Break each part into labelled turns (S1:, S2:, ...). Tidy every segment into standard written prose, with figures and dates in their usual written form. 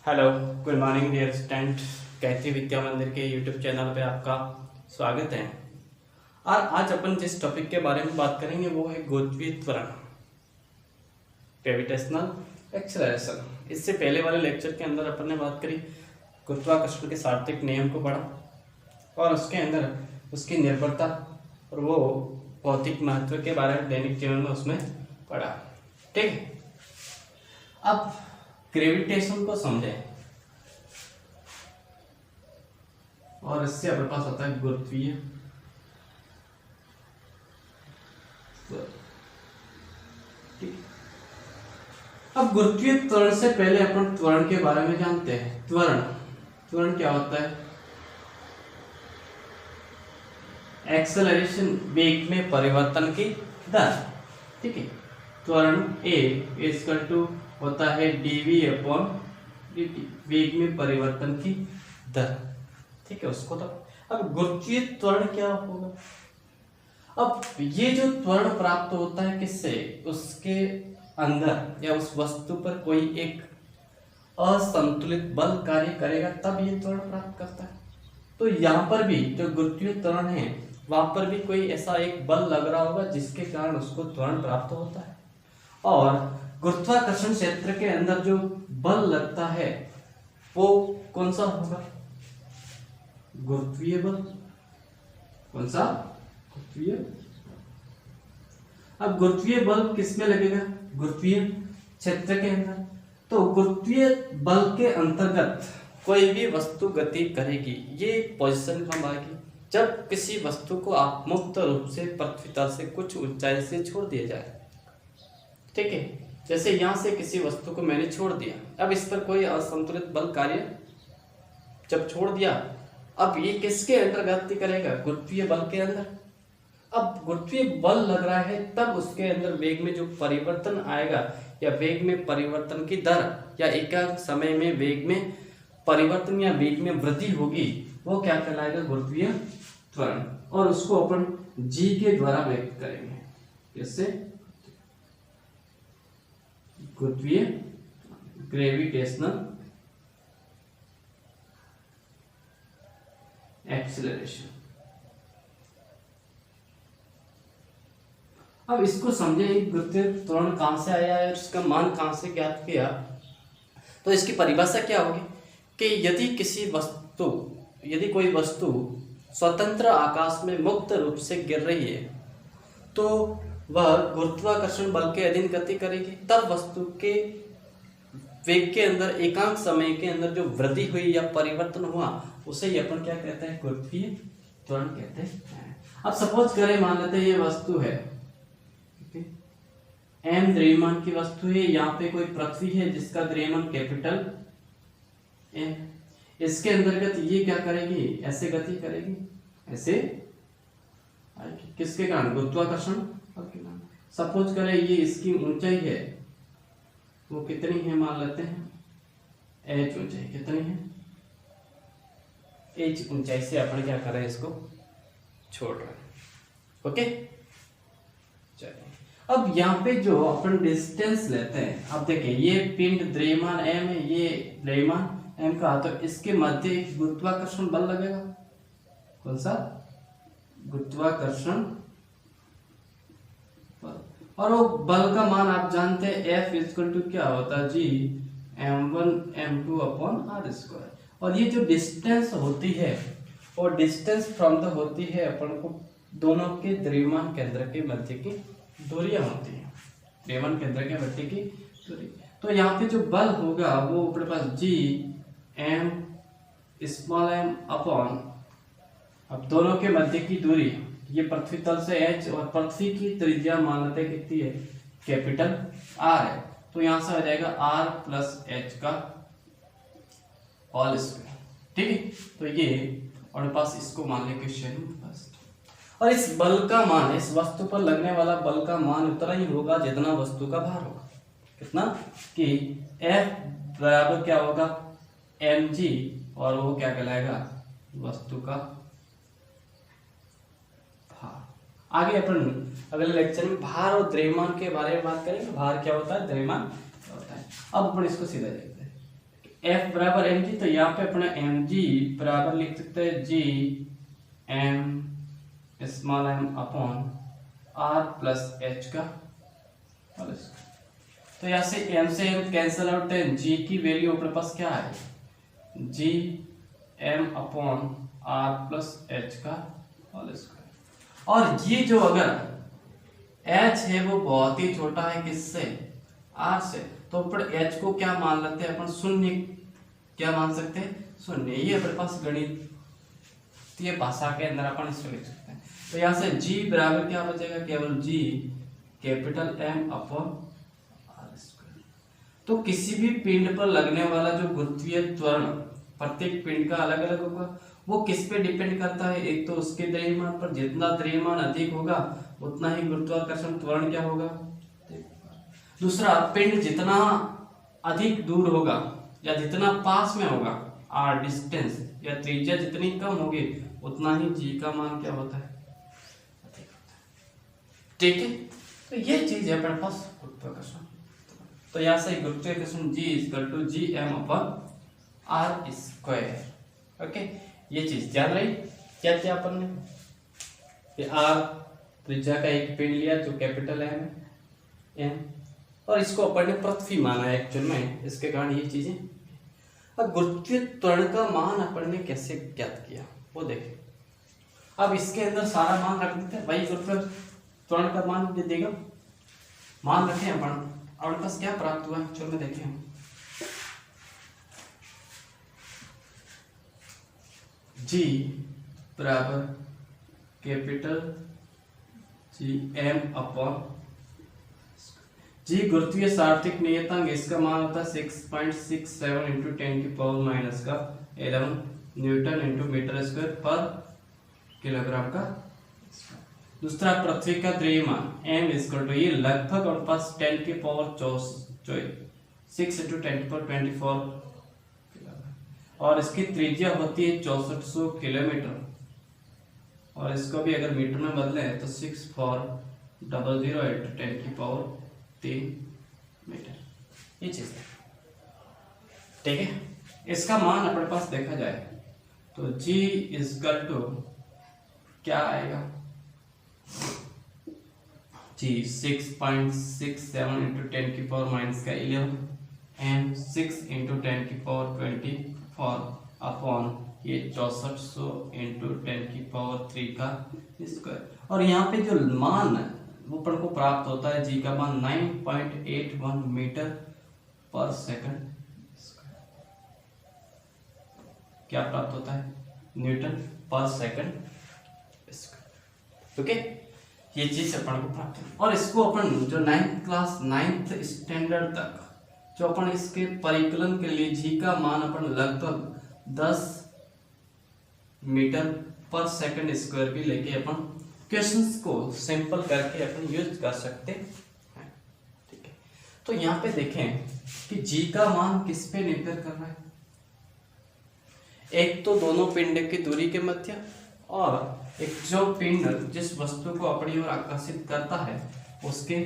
S1: Hello, good morning dear student. Gayatri Vidya Mandir के YouTube channel पे आपका स्वागत है। और आज अपन जिस टॉपिक के बारे में बात करेंगे वो है गुरुत्वीय त्वरण, ग्रेविटेशनल एक्सेलरेशन। इससे पहले वाले लेक्चर के अंदर अपन ने बात करी गुरुत्वाकर्षण के सार्वत्रिक नियम को पढ़ा और उसके अंदर उसकी निर्भरता और वो भौतिक महत्व के बारे में दैनिक जीवन में उसमें पढ़ा। ठीक है, अब ग्रेविटेशन को समझें और इससे अपने पास होता है गुरुत्वीय। ठीक, अब गुरुत्वीय त्वरण से पहले अपन त्वरण के बारे में जानते हैं। त्वरण क्या होता है? एक्सेलरेशन, वेग में परिवर्तन की दर। ठीक है, त्वरण ए इक्वल टू होता है dv अपॉन dt, वेग में परिवर्तन की दर। ठीक है, उसको तो अब गुरुत्वीय त्वरण क्या होगा? अब ये जो त्वरण प्राप्त होता है किससे? उसके अंदर या उस वस्तु पर कोई एक असंतुलित बल कार्य करेगा तब ये त्वरण प्राप्त करता है। तो यहाँ पर भी जो गुरुत्वीय त्वरण है वहां पर भी कोई ऐसा एक बल लग रहा होगा जिसके कारण उसको त्वरण प्राप्त होता है। और गुरुत्वाकर्षण क्षेत्र के अंदर जो बल लगता है वो कौन सा होगा? गुरुत्वीय बल। कौन सा? गुरुत्वीय। अब गुरुत्वीय बल किसमें लगेगा? गुरुत्वीय क्षेत्र के अंदर। तो गुरुत्वीय बल के अंतर्गत कोई भी वस्तु गति करेगी, ये पोजीशन कब आएगी? जब किसी वस्तु को आप मुक्त रूप से पृथ्वी तल से कुछ ऊंचाई से छोड़ दिया जाए। ठीक है, जैसे यहां से किसी वस्तु को मैंने छोड़ दिया, अब इस पर कोई असंतुलित बल कार्य जब छोड़ दिया, अब ये किसके अंदर गति करेगा? गुरुत्वीय बल के अंदर। अब गुरुत्वीय बल लग रहा है तब उसके अंदर वेग में जो परिवर्तन आएगा या वेग में परिवर्तन की दर या एकांक समय में वेग में परिवर्तन या वेग में वृद्धि होगी, वो क्या कहलाएगा? गुरुत्वीय त्वरण। और उसको अपन g के द्वारा व्यक्त करेंगे। कैसे? गुरुत्वीय ग्रेविटेशनल एक्सेलरेशन। अब इसको समझे, गुरुत्वीय त्वरण कहां से आया है और इसका मान कहां से ज्ञात किया। तो इसकी परिभाषा क्या होगी कि यदि कोई वस्तु स्वतंत्र आकाश में मुक्त रूप से गिर रही है तो वह गुरुत्वाकर्षण बल के अधीन गति करेगी। तब वस्तु के वेग के अंदर एकांक समय के अंदर जो वृद्धि हुई या परिवर्तन हुआ उसे ही अपन क्या कहते हैं? गुरुत्वीय त्वरण कहते हैं। अब सपोज करें, मान लेते हैं ये वस्तु है, m द्रव्यमान की वस्तु है, यहाँ पे कोई पृथ्वी है जिसका द्रव्यमान कैपिटल M। इसके अंतर्गत ये क्या करेगी? ऐसे गति करेगी, ऐसे आएगी। किसके कारण? गुरुत्वाकर्षण बल के कारण। सपोज करें ये इसकी ऊंचाई है, वो कितनी है? मान लेते हैं h ऊंचाई कितनी है? h ऊंचाई से अपन क्या कर रहे हैं? इसको छोड़ रहे हैं। ओके, चलिए अब यहाँ पे जो अपन डिस्टेंस लेते हैं, अब देखिए ये पिंड द्रव्यमान m है, ये द्रव्यमान m का, तो इसके मध्य एक गुरुत्वाकर्षण बल लगेगा। कौन सा? गुरुत्वाकर्षण बल। और वो बल का मान आप जानते हैं F इक्वल टू क्या होता है? G m1 m2 upon r square. और ये जो डिस्टेंस होती है और डिस्टेंस फ्रॉम द होती है अपन को दोनों के द्रव्यमान केंद्र के मध्य की दूरियां होती है। द्रव्यमान केंद्र के मध्य की दूरी। तो यहाँ पे जो बल होगा वो अपने पास G m small m upon, अब दोनों के मध्य की दूरी, ये पृथ्वी तल से h और पृथ्वी की त्रिज्या मान लेते हैं कितनी है? कैपिटल R है। तो यहां से आ जाएगा r प्लस h का होल स्क्वायर। ठीक है, तो ये और पास इसको मान ले क्वेश्चन फर्स्ट। और इस बल का मान, इस वस्तु पर लगने वाला बल का मान उतना ही होगा जितना वस्तु का भार होगा। कितना? कि F बराबर क्या होगा? mg, और वो क्या कहलाएगा? वस्तु का भार। आगे अपन अगले लेक्चर में भार और द्रव्यमान के बारे में बात करेंगे। भार क्या होता है? द्रव्यमान क्या होता है? अब अपन इसको सीधा देखते हैं। F बराबर एम जी, तो यहाँ पे अपना एम जी बराबर लिख सकते हैं G M small M upon R plus H का होल स्क्वायर। तो यहाँ से एम कैंसिल आउट है, जी की वैल्यू अपने पास क्या है, G M upon R plus H का होल स्क्वायर। और ये जो अगर एच है वो बहुत ही छोटा है किससे, आर से, तो ऊपर एच को क्या मान लेते हैं अपन, शून्य, क्या मान सकते हैं, शून्य। ये अपने पास गणितीय भाषा के अंदर अपन इसको लिख सकते हैं। तो यहाँ से जी बराबर क्या बचेगा, केवल G capital M upon R square. तो किसी भी पिंड पर लगने वाला जो गुरुत्वीय त्वरण प्रत्येक पिंड का अलग अलग होगा, वो किस पे डिपेंड करता है, एक तो उसके द्रव्यमान पर, जितना द्रव्यमान अधिक होगा उतना ही गुरुत्वाकर्षण त्वरण क्या होगा। दूसरा, पिंड जितना अधिक दूर होगा या जितना पास में होगा, आर डिस्टेंस या त्रिज्या जितनी कम होगी उतना ही जी का मान क्या होता है, अधिक होता है। ठीक है, तो ये चीज है अपने पास गुरुत्वाकर्षण। तो यहाँ से गुरुत्वाकर्षण G equal to G M upon R square. Okay, ये चीज ध्यान रही। क्या किया अपन ने, आर त्रिज्या का एक पिंड लिया जो कैपिटल एम है, एम, और इसको अपन ने पृथ्वी माना है एक्चुअल में, इसके कारण ये चीजें। अब गुरुत्वीय त्वरण का मान अपन ने कैसे ज्ञात किया वो देखें। अब इसके अंदर सारा मान रख देते हैं, भाई गुरुत्वीय त्वरण का मान दे देगा, मान रखें अपन, और पास क्या प्राप्त हुआ एक्चुअल में देखें हम। जी बराबर कैपिटल जी एम अपॉन जी गुरुत्वीय सार्वत्रिक नियतांक, इसका मान होता है 6.67 इंटू 10 की पावर माइनस का 11 न्यूटन इंटू मीटर स्क्वायर पर किलोग्राम का। दूसरा, पृथ्वी का द्रव्यमान एम इक्वल टू, ये लगभग और पास 10 की पावर 6 इंटू 10 की पावर 24, और इसकी त्रिज्या होती है 6400 किलोमीटर, और इसको भी अगर मीटर में बदले तो 6400 इंटू 10 की पावर 3 मीटर, ये चीज है। ठीक है, इसका मान अपने पास देखा जाए तो G इक्वल टू क्या आएगा, G 6.67 इंटू 10 की पावर माइनस का 11 एंड 6 इंटू 10 की पावर 24 अपॉन ये 6400 इंटू 10 की पावर 3 का स्क्वायर। और यहाँ पे जो मान ऊपर को प्राप्त होता है, जी का मान 9.81 मीटर पर सेकंड स्क्वायर, क्या प्राप्त होता है, न्यूटन पर सेकंड स्क्वायर। ओके, ये चीज अपन को प्राप्त है। और इसको अपन जो 9th क्लास 9th स्टैंडर्ड तक जो अपन इसके परिकलन के लिए जी का मान अपन लगभग 10 मीटर पर सेकंड स्क्वायर भी लेके अपन क्वेश्चंस को सिंपल करके अपन यूज कर सकते हैं। ठीक है, तो यहाँ पे देखें कि जी का मान किस पे निर्भर कर रहा है, एक तो दोनों पिंड की दूरी के मध्य, और एक जो पिंड जिस वस्तु को अपनी ओर आकर्षित करता है उसके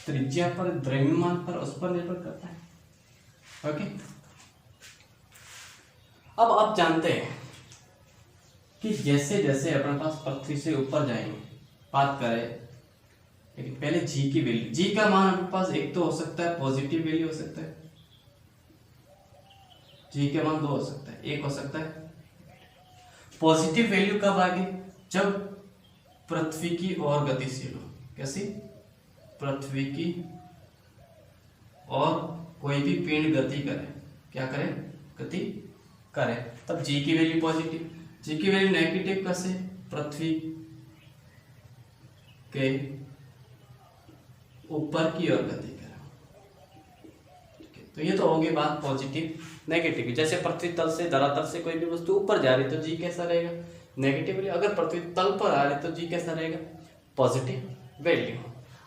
S1: त्रिज्या पर, द्रव्यमान पर, उस पर निर्भर करता है। ओके, अब आप जानते हैं कि जैसे जैसे अपने पास पृथ्वी से ऊपर जाएंगे, बात करें, लेकिन पहले जी की वैल्यू, जी का मान अपने पास एक तो हो सकता है पॉजिटिव वैल्यू हो सकता है, जी के मान 2 हो सकता है, एक हो सकता है पॉजिटिव वैल्यू कब आगे, जब पृथ्वी की ओर गतिशील हो। कैसी, पृथ्वी की और कोई भी पिंड गति करे, क्या करे, गति करे, तब जी की वैल्यू पॉजिटिव। जी की वैल्यू नेगेटिव कैसे, पृथ्वी के ऊपर की ओर गति करे। तो ये तो होगी बात पॉजिटिव नेगेटिव। जैसे पृथ्वी तल से, धरातल से कोई भी वस्तु ऊपर जा रही तो जी कैसा रहेगा, नेगेटिव वैल्यू। अगर पृथ्वी तल पर आ रही तो जी कैसा रहेगा, पॉजिटिव वैल्यू।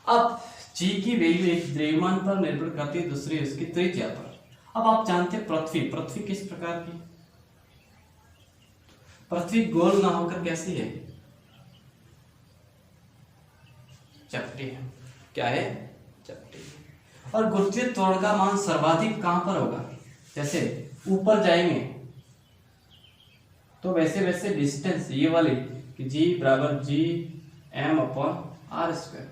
S1: अब जी की वैल्यू एक द्रव्यमान पर निर्भर करती है, दूसरी उसकी त्रिज्या पर। अब आप जानते हैं पृथ्वी किस प्रकार की, पृथ्वी गोल ना होकर कैसी है, चपटी है। क्या है, चपटी है। और गुरुत्वीय त्वरण का मान सर्वाधिक कहां पर होगा, जैसे ऊपर जाएंगे तो वैसे वैसे डिस्टेंस ये वाली कि जी बराबर G M upon R square,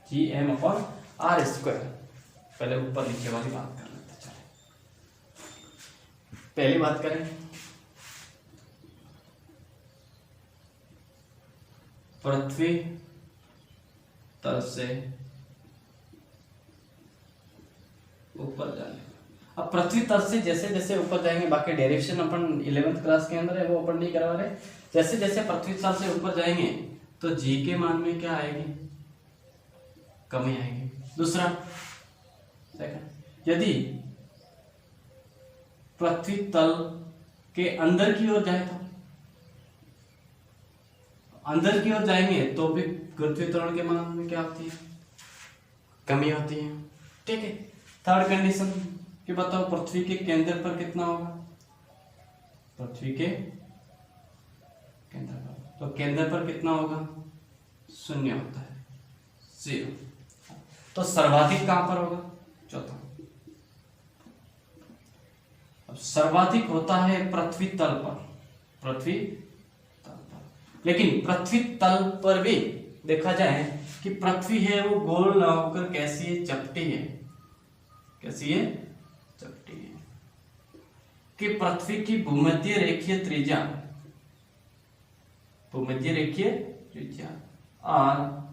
S1: G M upon R square. पहले ऊपर नीचे वाली बात कर लेते हैं। चलो पहली बात करें, पृथ्वी तल से ऊपर जाने, अब पृथ्वी तल से जैसे जैसे ऊपर जाएंगे, बाकी डेरिवेशन अपन 11th क्लास के अंदर है वो अपन नहीं करवा रहे, जैसे जैसे पृथ्वी तल से ऊपर जाएंगे तो जी के मान में क्या आएगी, कमी आएगी। दूसरा सेकंड, यदि पृथ्वी तल के अंदर की ओर जाए तो अंदर की ओर जाएंगे तो भी गुरुत्वीय त्वरण के मान में क्या होती है, कमी होती है। ठीक है। थर्ड कंडीशन कि बताओ पृथ्वी के केंद्र पर कितना होगा, पृथ्वी के केंद्र पर, तो केंद्र पर कितना होगा, 0 होता है, 0। तो सर्वाधिक कहां पर होगा, चौथा। अब सर्वाधिक होता है पृथ्वी तल पर, पृथ्वी तल पर। लेकिन पृथ्वी तल पर भी देखा जाए कि पृथ्वी है वो गोल ना होकर कैसी है, चपटी है। कैसी है, चपटी है। कि पृथ्वी की भूमध्य रेखीय त्रिज्या, भूमध्य रेखीय त्रिज्या आर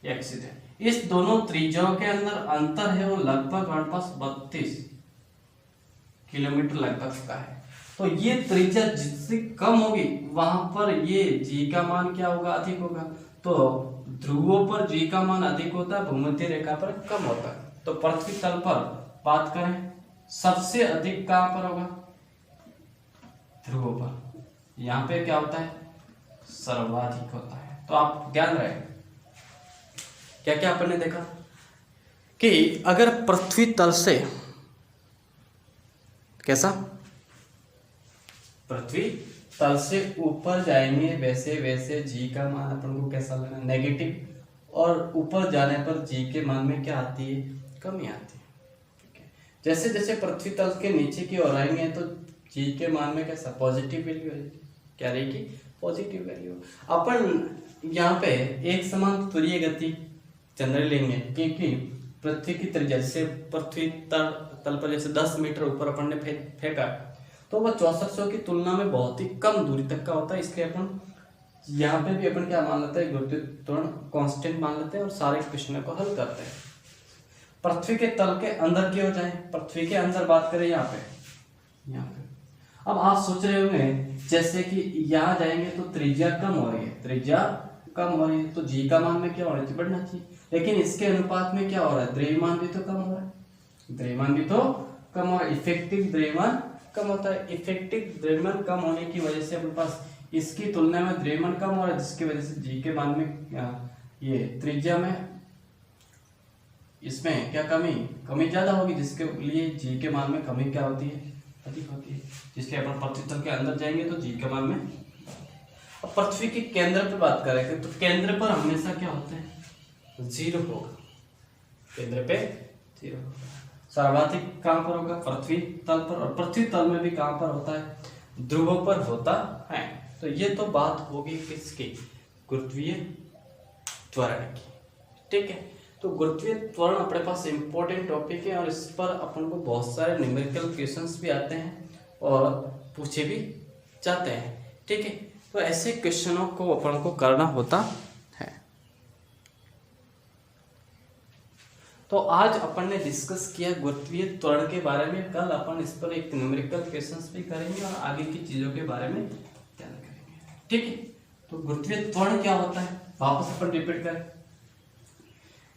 S1: एक्सिस है, इस दोनों त्रिज्याओं के अंदर अंतर है वो लगभग हमारे पास 32 किलोमीटर लगभग का है। तो ये त्रिज्या जितनी कम होगी वहां पर ये जी का मान क्या होगा, अधिक होगा। तो ध्रुवों पर जी का मान अधिक होता है, भूमध्य रेखा पर कम होता है। तो पृथ्वी तल पर बात करें सबसे अधिक कहां पर होगा, ध्रुवों पर। यहां पे क्या होता है, सर्वाधिक होता है। तो आप ध्यान रहे क्या क्या अपन ने देखा कि अगर पृथ्वी तल से कैसा, पृथ्वी तल से ऊपर जाएंगे वैसे वैसे जी का मान अपन को कैसा लगा, नेगेटिव। और ऊपर जाने पर जी के मान में क्या आती है, कमी आती है। ठीक है। जैसे जैसे पृथ्वी तल के नीचे की ओर आएंगे तो जी के मान में कैसा, पॉजिटिव वैल्यू रहेगी। क्या रहेगी, पॉजिटिव वैल्यू। अपन यहाँ पे एक समान तुरीय गति जनरली लेंगे क्योंकि पृथ्वी की त्रिज्या, जैसे पृथ्वी तल पर जैसे 10 मीटर ऊपर अपन ने फेंका तो वह 6400 की तुलना में बहुत ही कम दूरी तक का होता है। इसलिए अपन यहाँ पे भी अपन क्या मान लेते हैं, गुरुत्वीय त्वरण कांस्टेंट मान लेते हैं और सारे क्वेश्चन को हल करते हैं। पृथ्वी के तल के अंदर की ओर जाए, पृथ्वी के अंदर बात करें यहाँ पे अब आप सोच रहे होंगे जैसे कि यहाँ जाएंगे तो त्रिज्या कम हो रही है, त्रिज्या कम हो रही है तो जी का मान में क्या होना चाहिए, बढ़ना चाहिए। लेकिन इसके अनुपात में क्या हो रहा है, द्रव्यमान भी तो कम हो रहा है, द्रव्यमान भी तो कम हो रहा है। इफेक्टिव द्रव्यमान कम होता है। इफेक्टिव द्रव्यमान कम होने की वजह से अपने पास इसकी तुलना में द्रव्यमान कम हो रहा है, जिसकी वजह से जी के मान में ये त्रिज्या में इसमें क्या कमी ज्यादा होगी, जिसके लिए जी के मान में कमी क्या होती है, अधिक होती है। जिसलिए अपन पृथ्वी तल के अंदर जाएंगे तो जी के मान में। अब पृथ्वी के केंद्र पर बात करेंगे तो केंद्र पर हमेशा क्या होता है, 0 होगा, केंद्र पे 0 होगा। सर्वाधिक कहां पर होगा, पृथ्वी तल पर। और पृथ्वी तल में भी कहां पर होता है, ध्रुवों पर होता है। तो ये तो बात होगी किसकी, गुरुत्वीय त्वरण की। ठीक है। तो गुरुत्वीय त्वरण अपने पास इंपॉर्टेंट टॉपिक है और इस पर अपन को बहुत सारे न्यूमेरिकल क्वेश्चंस भी आते हैं और पूछे भी जाते हैं। ठीक है। तो ऐसे क्वेश्चनों को अपन को करना होता है। तो आज अपन ने डिस्कस किया गुरुत्वीय त्वरण के बारे में। कल अपन इस पर एक न्यूमेरिकल क्वेश्चंस भी करेंगे और आगे की चीजों के बारे में ध्यान करेंगे। ठीक है। तो गुरुत्वीय त्वरण क्या होता है, वापस अपन रिपीट करें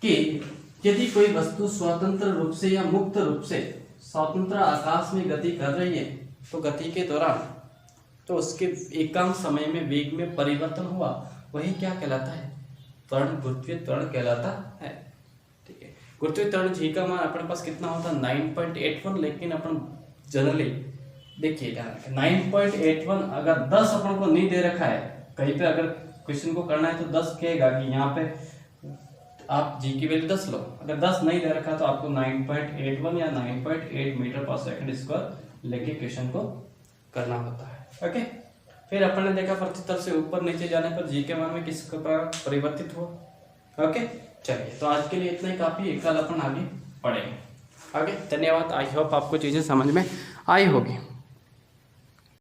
S1: कि यदि कोई वस्तु स्वतंत्र रूप से या मुक्त रूप से स्वतंत्र आकाश में गति कर रही है तो गति के दौरान तो उसके एकांक समय में वेग में परिवर्तन हुआ, वही क्या कहलाता है, त्वरण, गुरुत्वीय त्वरण कहलाता है। ठीक है। गुरुत्वीय त्वरण जी का मान अपने पास कितना होता है, 9.81। लेकिन अपन जनरली देखिए 9.81 अगर 10 अपन को नहीं दे रखा है, कहीं पे अगर क्वेश्चन को करना है तो 10 कहेगा कि यहाँ पे आप जी की वैल्यू 10 लो, अगर 10 नहीं दे रखा तो आपको 9.81 या 9.8 मीटर पर सेकंड स्क्वायर लेके क्वेश्चन को करना होता है। ओके, फिर अपन ने देखा प्रतितल से ऊपर नीचे जाने पर जी के मान में किस प्रकार परिवर्तित हुआ। ओके, चलिए तो आज के लिए इतना ही काफी है, कल अपन आगे पढ़ेंगे। ओके, धन्यवाद। आई होप आपको चीजें समझ में आई होगी।